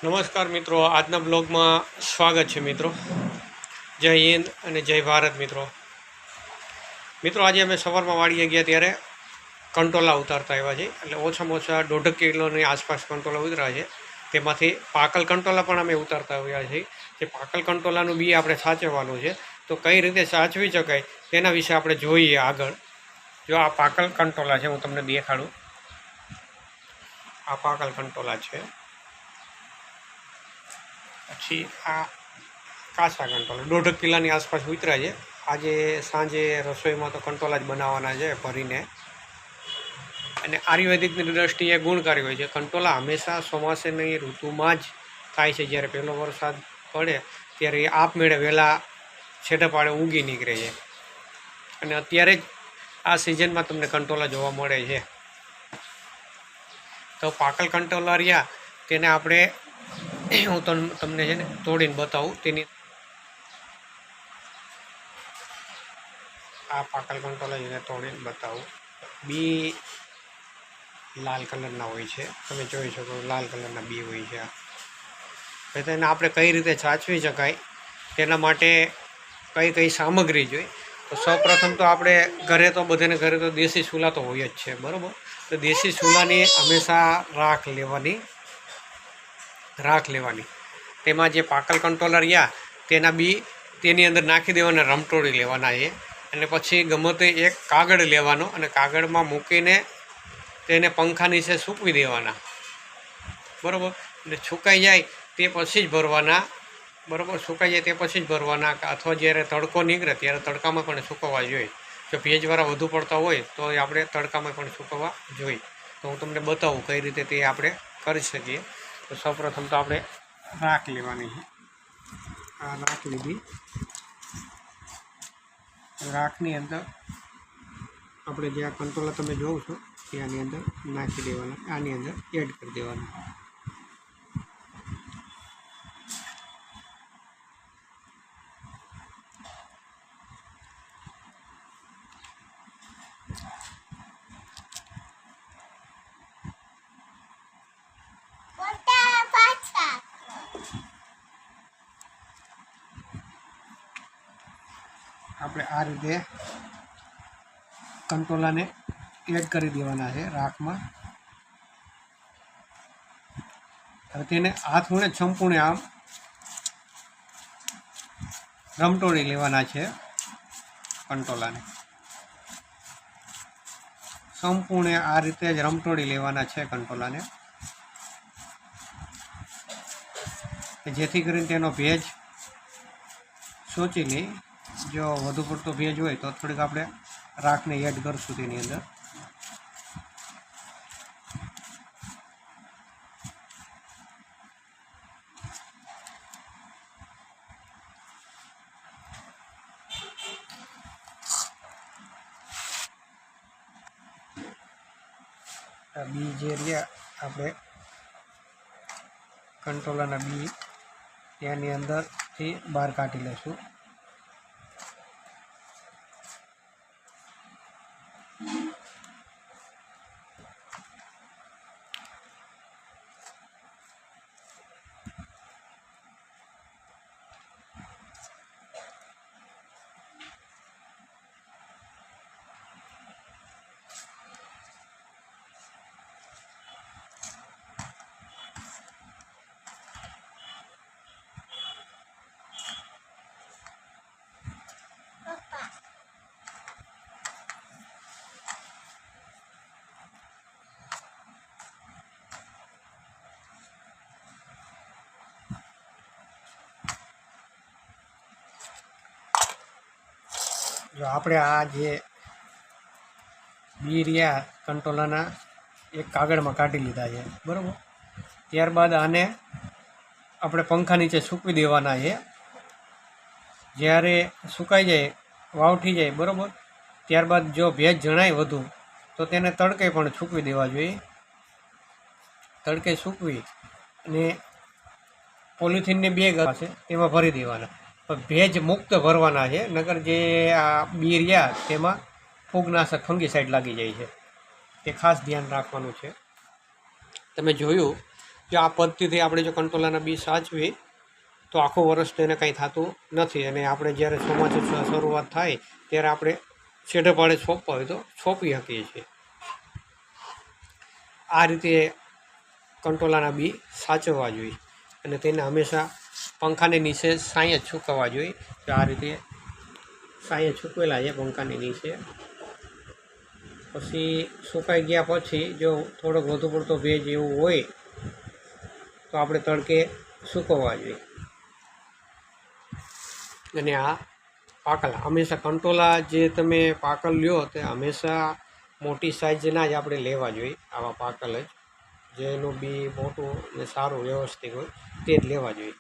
નમસ્કાર મિત્રો, આજના બ્લોગમાં સ્વાગત છે મિત્રો. જય હિન્દ અને જય ભારત મિત્રો. આજે અમે સવારમાં વાડીએ ગયા ત્યારે કંટોલા ઉતારતા આવ્યા છે. એટલે ઓછામાં ઓછા 1.5 કિલોની આસપાસ કંટોલા ઉતર્યા છે. તેમાંથી પાકલ કંટોલા પણ અમે ઉતારતા આવ્યા છીએ. જે પાકલ કંટોલાનું બી આપણે સાચવવાનું છે, તો કઈ રીતે સાચવી શકાય તેના વિશે આપણે જોઈએ આગળ. જો આ પાકલ કંટોલા છે, હું તમને દેખાડું. આ પાકલ કંટોલા છે. પછી આ કાચા કંટોલા 1.5 કિલોની આસપાસ ઉતર્યા છે. આજે સાંજે રસોઈમાં તો કંટોલા જ બનાવવાના છે ભરીને. અને આયુર્વેદિકની દ્રષ્ટિએ ગુણકારી હોય છે. કંટોલા હંમેશા ચોમાસાની ઋતુમાં જ થાય છે. જ્યારે પહેલો વરસાદ પડે ત્યારે એ આપમેળે વહેલા છેટા પાડે ઉગી નીકળે છે. અને અત્યારે જ આ સિઝનમાં તમને કંટોલા જોવા મળે છે. તો પાકલ કંટોલા રહ્યા તેને આપણે હું તમને છે ને તોડીને બતાવું. તેની આ પાકલ કંટોલા એને તોડીને બતાવું. બી લાલ કલરના હોય છે, તમે જોઈ શકો લાલ કલરના બી હોય છે. તો તેને આપણે કઈ રીતે સાચવી શકાય તેના માટે કઈ કઈ સામગ્રી જોઈએ. તો સૌપ્રથમ તો આપણે ઘરે તો ઘરે તો દેશી ચૂલા તો હોય જ છે, બરાબર. તો દેશી ચૂલાની હંમેશા રાખ લેવાની. તેમાં જે પાકલ કંટોલા રહ્યા તેના બી તેની અંદર નાખી દેવાના, રમટોળી લેવાના છે. અને પછી ગમે તે એક કાગળ લેવાનો અને કાગળમાં મૂકીને તેને પંખા નીચે સૂકવી દેવાના, બરાબર. એટલે સુકાઈ જાય તે પછી જ ભરવાના, બરાબર. સુકાઈ જાય તે પછી જ ભરવાના. અથવા જ્યારે તડકો નીકળે ત્યારે તડકામાં પણ સૂકવવા જોઈએ. જો ભેજવાળા વધુ પડતા હોય તો આપણે તડકામાં પણ સૂકવવા જોઈએ. તો હું તમને બતાવું કઈ રીતે તે આપણે કરી શકીએ. તો સૌપ્રથમ તો આપણે રાખ લેવાની છે. આ રાખ લીધી. રાખની અંદર આપણે જે આ કંટોલા તમે જોવો છો ત્યાંની અંદર નાખી દેવાના, આની અંદર એડ કરી દેવાના. આપણે આ રીતે કંટોલાને એડ કરી દેવાના છે રાખમાં. હવે તેને હાથ વડે સંપૂર્ણ આમ રમટોળી લેવાના છે. કંટોલાને સંપૂર્ણ આ રીતે જ રમટોળી લેવાના છે કંટોલાને, જેથી કરીને તેનો ભેજ સોચી લે. જો વધુ પડતો ભેજ હોય તો થોડીક આપણે રાખને એડ કરશું તેની અંદર. બી જે રહ્યા આપણે કંટોલાના બી ત્યાંની અંદરથી બહાર કાઢી લઈશું. જો આપણે આ જે બી રહ્યા કંટોલાના એક કાગળમાં કાઢી લીધા છે, બરાબર. ત્યારબાદ આને આપણે પંખા નીચે સૂકવી દેવાના છે. જ્યારે સુકાઈ જાય, વાવઠી જાય, બરાબર, ત્યારબાદ જો ભેજ જણાય વધુ તો તેને તડકે પણ સૂકવી દેવા જોઈએ. તડકે સૂકવી અને પોલિથીનની બેગ હશે તેમાં ભરી દેવાના. ભેજ મુક્ત ભરવાના છે, નકર જે આ બી રહ્યા તેમાં ફૂગનાશક ફંગીસાઇડ લાગી જાય છે. તે ખાસ ધ્યાન રાખવાનું છે. તમે જોયું જો આ પદ્ધતિથી આપણે જો કંટોલાના બી સાચવીએ તો આખું વર્ષ તેને કંઈ થતું નથી, અને આપણે જ્યારે ચોમાસું શરૂઆત થાય ત્યારે આપણે છેડે પાડે છોપવા હોય તો છોપી શકીએ છીએ. આ રીતે કંટોલાના બી સાચવવા જોઈએ, અને તેને હંમેશા પંખાની નીચે સાંયે જ સૂકવવા જોઈએ. તો આ રીતે સાંયે સૂકવેલા છે પંખાની નીચે. પછી સુકાઈ ગયા પછી જો થોડોક વધુ પડતો ભેજ એવું હોય તો આપણે તડકે સૂકવવા જોઈએ. અને આ પાકલ હંમેશા કંટોલા જે તમે પાકલ લ્યો તે હંમેશા મોટી સાઇઝના જ આપણે લેવા જોઈએ. આવા પાકલ જ જેનું બી મોટું ને સારું વ્યવસ્થિત હોય તે જ લેવા જોઈએ.